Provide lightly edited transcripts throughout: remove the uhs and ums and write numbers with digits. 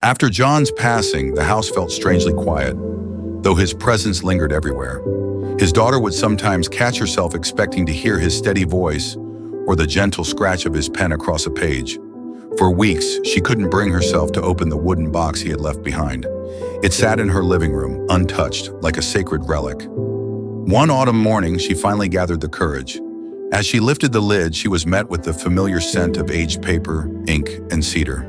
After John's passing, the house felt strangely quiet, though his presence lingered everywhere. His daughter would sometimes catch herself expecting to hear his steady voice or the gentle scratch of his pen across a page. For weeks, she couldn't bring herself to open the wooden box he had left behind. It sat in her living room, untouched, like a sacred relic. One autumn morning, she finally gathered the courage. As she lifted the lid, she was met with the familiar scent of aged paper, ink, and cedar.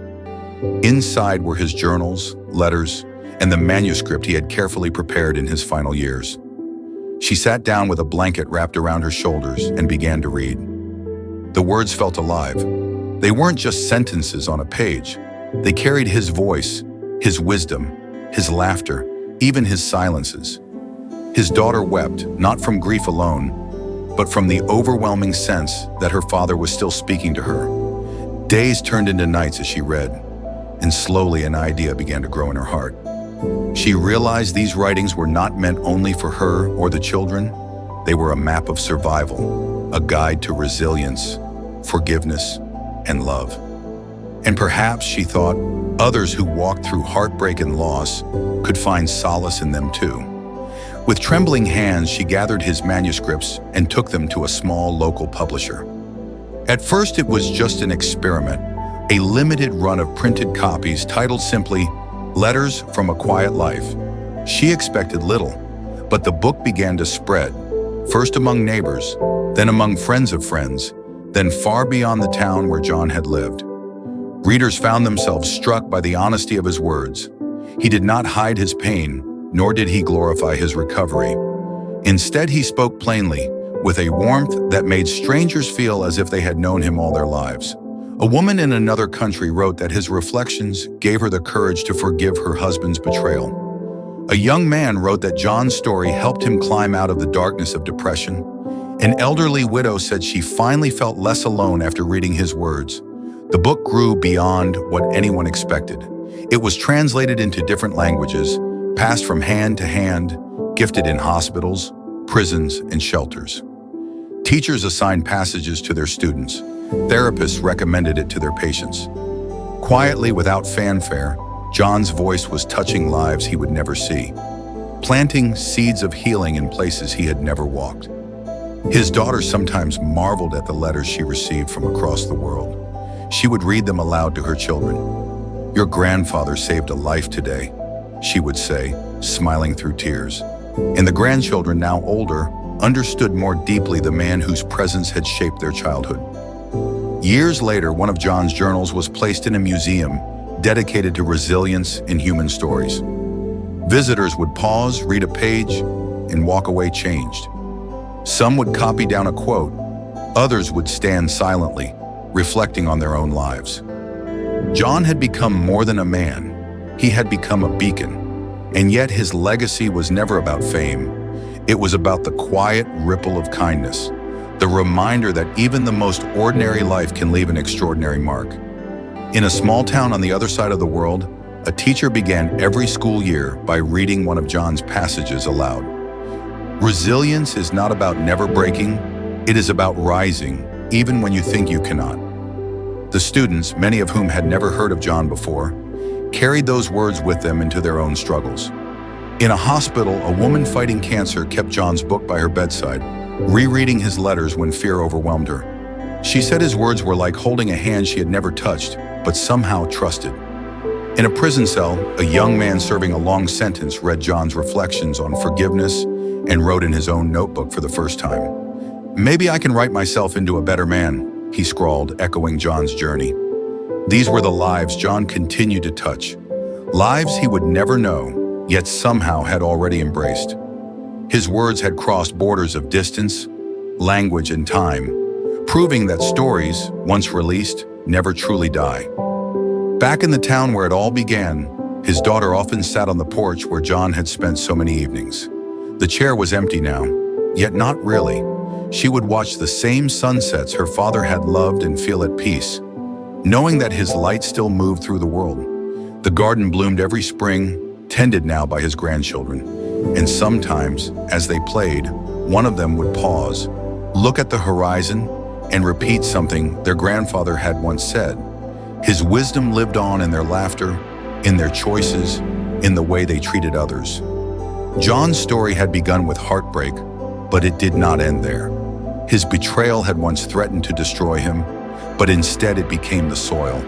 Inside were his journals, letters, and the manuscript he had carefully prepared in his final years. She sat down with a blanket wrapped around her shoulders and began to read. The words felt alive. They weren't just sentences on a page. They carried his voice, his wisdom, his laughter, even his silences. His daughter wept, not from grief alone, but from the overwhelming sense that her father was still speaking to her. Days turned into nights as she read, and slowly an idea began to grow in her heart. She realized these writings were not meant only for her or the children. They were a map of survival, a guide to resilience, forgiveness, and love. And perhaps, she thought, others who walked through heartbreak and loss could find solace in them too. With trembling hands, she gathered his manuscripts and took them to a small local publisher. At first, it was just an experiment, a limited run of printed copies titled simply, Letters from a Quiet Life. She expected little, but the book began to spread, first among neighbors, then among friends of friends, then far beyond the town where John had lived. Readers found themselves struck by the honesty of his words. He did not hide his pain, nor did he glorify his recovery. Instead, he spoke plainly, with a warmth that made strangers feel as if they had known him all their lives. A woman in another country wrote that his reflections gave her the courage to forgive her husband's betrayal. A young man wrote that John's story helped him climb out of the darkness of depression. An elderly widow said she finally felt less alone after reading his words. The book grew beyond what anyone expected. It was translated into different languages, passed from hand to hand, gifted in hospitals, prisons, and shelters. Teachers assigned passages to their students. Therapists recommended it to their patients. Quietly, without fanfare, John's voice was touching lives he would never see, planting seeds of healing in places he had never walked. His daughter sometimes marveled at the letters she received from across the world. She would read them aloud to her children. "Your grandfather saved a life today," she would say, smiling through tears. And the grandchildren, now older, understood more deeply the man whose presence had shaped their childhood. Years later, one of John's journals was placed in a museum dedicated to resilience in human stories. Visitors would pause, read a page, and walk away changed. Some would copy down a quote. Others would stand silently, reflecting on their own lives. John had become more than a man. He had become a beacon. And yet his legacy was never about fame. It was about the quiet ripple of kindness, the reminder that even the most ordinary life can leave an extraordinary mark. In a small town on the other side of the world, a teacher began every school year by reading one of John's passages aloud. Resilience is not about never breaking, it is about rising, even when you think you cannot. The students, many of whom had never heard of John before, carried those words with them into their own struggles. In a hospital, a woman fighting cancer kept John's book by her bedside, rereading his letters when fear overwhelmed her. She said his words were like holding a hand she had never touched, but somehow trusted. In a prison cell, a young man serving a long sentence read John's reflections on forgiveness and wrote in his own notebook for the first time. "Maybe I can write myself into a better man," he scrawled, echoing John's journey. These were the lives John continued to touch, lives he would never know, yet somehow had already embraced. His words had crossed borders of distance, language, and time, proving that stories, once released, never truly die. Back in the town where it all began, his daughter often sat on the porch where John had spent so many evenings. The chair was empty now, yet not really. She would watch the same sunsets her father had loved and feel at peace, knowing that his light still moved through the world. The garden bloomed every spring, tended now by his grandchildren. And sometimes, as they played, one of them would pause, look at the horizon, and repeat something their grandfather had once said. His wisdom lived on in their laughter, in their choices, in the way they treated others. John's story had begun with heartbreak, but it did not end there. His betrayal had once threatened to destroy him, but instead it became the soil.